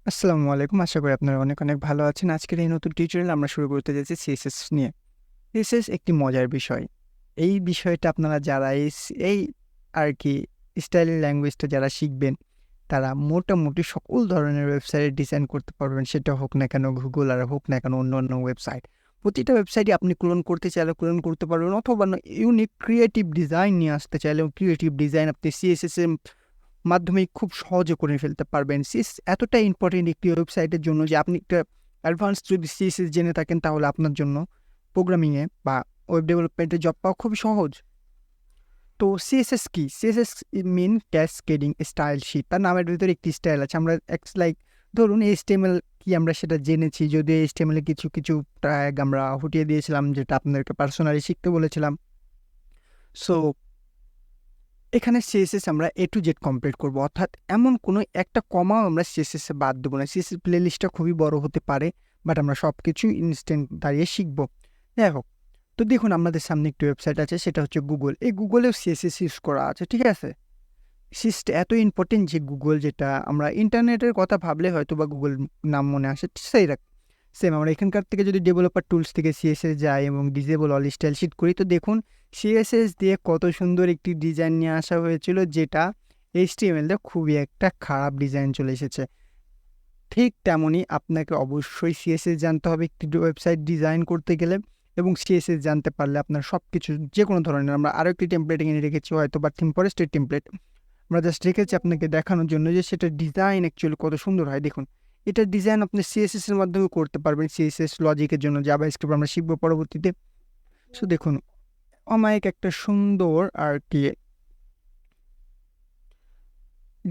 আসসালামু আলাইকুম। আশা করি আপনারা অনেক, অনেক ভালো আছেন। আজকের এই নতুন টিউটোরিয়াল আমরা শুরু করতে যাচ্ছি CSS নিয়ে। CSS একটি মজার বিষয়। এই বিষয়টা আপনারা যারা এই আরকি স্টাইলিং ল্যাঙ্গুয়েজটা যারা শিখবেন, তারা মোটামুটি সকল ধরনের ওয়েবসাইট ডিজাইন করতে পারবেন। সেটা হোক না কেন Google আর হোক না কেন অন্য ওয়েবসাইট। প্রতিটা ওয়েবসাইটই আপনি ক্লোন করতে চাইলে ক্লোন করতে পারবেন অথবা ইউনিক ক্রিয়েটিভ ডিজাইন নিয়ে আসতে চাইলেও ক্রিয়েটিভ ডিজাইন আপনি CSS এর মাধ্যমে খুব সহজে করে ফেলতে পারবেন। এতটাই ইম্পর্টেন্ট একটি ওয়েবসাইটের জন্য যে আপনি একটা অ্যাডভান্স যদি CSS জেনে থাকেন তাহলে আপনার জন্য প্রোগ্রামিংয়ে বা ওয়েব ডেভেলপমেন্টে জব পাওয়া খুবই সহজ। তো CSS কি? CSS মিন ক্যাসকেডিং স্টাইল শীট। তার নামের ভিতরে একটি স্টাইল আছে। আমরা লাইক ধরুন HTML কি আমরা সেটা জেনেছি। যদিও HTML এ কিছু ট্যাগ আমরা হটিয়ে দিয়েছিলাম যেটা আপনাদেরকে পার্সোনালি শিখতে বলেছিলাম। সো এখানে CSS আমরা A to Z কমপ্লিট করব, অর্থাৎ এমন কোনো একটা কমাও আমরা CSS এ বাদ দেবো না। CSS প্লেলিস্টটা খুবই বড় হতে পারে, বাট আমরা সব কিছু ইনস্ট্যান্ট দাঁড়িয়ে শিখব। যাই হোক, তো দেখুন আমাদের সামনে একটি ওয়েবসাইট আছে, সেটা হচ্ছে Google। এই Google-এও CSS ইউজ করা আছে, ঠিক আছে? CSS এত ইম্পর্টেন্ট যে Google, যেটা আমরা ইন্টারনেটের কথা ভাবলে হয়তো বা Google নাম মনে আসে, সেম আমরা এখানকার থেকে যদি ডেভেলপার টুলস থেকে CSS যাই এবং ডিসেবল অল স্টাইল শিট করি, তো দেখুন CSS দিয়ে কত সুন্দর একটি ডিজাইন নিয়ে আসা হয়েছিল, যেটা HTML দিয়ে খুবই একটা খারাপ ডিজাইন চলে এসেছে। ঠিক তেমনই আপনাকে অবশ্যই CSS জানতে হবে একটি ওয়েবসাইট ডিজাইন করতে গেলে, এবং CSS জানতে পারলে আপনার সব কিছু যে কোনো ধরনের, আমরা আরও একটি টেমপ্লেট এনে রেখেছি, হয়তো বা থিম ফরেস্টের টেমপ্লেট আমরা জাস্ট রেখেছি আপনাকে দেখানোর জন্য যে সেটার ডিজাইন অ্যাকচুয়ালি কত সুন্দর হয়। দেখুন, এটার ডিজাইন আপনি CSS এর মাধ্যমে করতে পারবেন। CSS লজিকের জন্য জাভাস্ক্রিপ্ট আমরা শিখবো পরবর্তীতে। সো দেখুন, অমায়িক একটা সুন্দর আর কি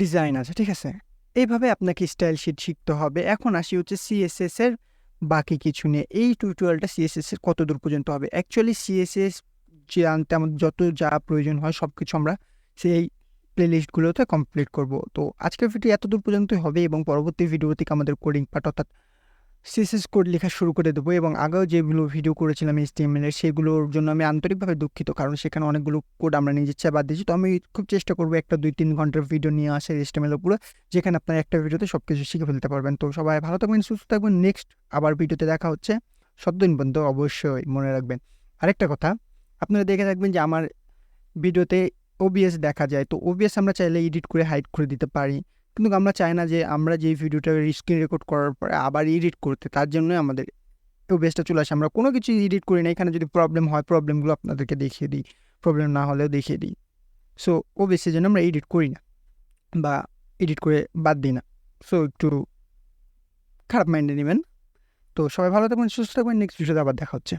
ডিজাইন আছে, ঠিক আছে? এইভাবে আপনাকে স্টাইল শিট শিখতে হবে। এখন আসি হচ্ছে CSS এর বাকি কিছু নিয়ে। এই টিউটোরিয়ালটা CSS এর কতদূর পর্যন্ত হবে? অ্যাকচুয়ালি CSS জানতে আমাদের যত যা প্রয়োজন হয় সব কিছু আমরা সেই প্লেলিস্টগুলোতে কমপ্লিট করব। তো আজকের ভিডিও এতদূর পর্যন্তই হবে এবং পরবর্তী ভিডিও থেকে আমাদের কোডিং পার্ট অর্থাৎ CSS কোড লেখা শুরু করে দেবো, এবং আগেও যেগুলো ভিডিও করেছিলাম HTML এর, সেগুলোর জন্য আমি আন্তরিকভাবে দুঃখিত, কারণ সেখানে অনেকগুলো কোড আমরা নিজের ইচ্ছায় বাদ দিয়েছি। তো আমি খুব চেষ্টা করবো একটা 2-3 ঘন্টার ভিডিও নিয়ে আসার HTML এর উপরে, যেখানে আপনারা একটা ভিডিওতে সব কিছু শিখে ফেলতে পারবেন। তো সবাই ভালো থাকবেন, সুস্থ থাকবেন। নেক্সট আবার ভিডিওতে দেখা হচ্ছে। ততদিন পর্যন্ত অবশ্যই মনে রাখবেন আরেকটা কথা, আপনারা দেখে থাকবেন যে আমার ভিডিওতে OBS দেখা যায়। তো OBS আমরা চাইলে এডিট করে হাইড করে দিতে পারি, কিন্তু আমরা চাই না যে আমরা যে ভিডিওটা স্ক্রিন রেকর্ড করার পরে আবার এডিট করতে। তার জন্যই আমাদের OBSটা চলে আসে। আমরা কোনো কিছু এডিট করি না। এখানে যদি প্রবলেম হয়, প্রবলেমগুলো আপনাদেরকে দেখিয়ে দিই। প্রবলেম না হলেও দেখিয়ে দিই। সো OBS এর জন্য আমরা এডিট করি না বা এডিট করে বাদ দিই না। সো একটু খারাপ মাইন্ডে নেবেন। তো সবাই ভালো থাকবেন, সুস্থ থাকবেন। নেক্সট ভিডিওতে আবার দেখা হচ্ছে।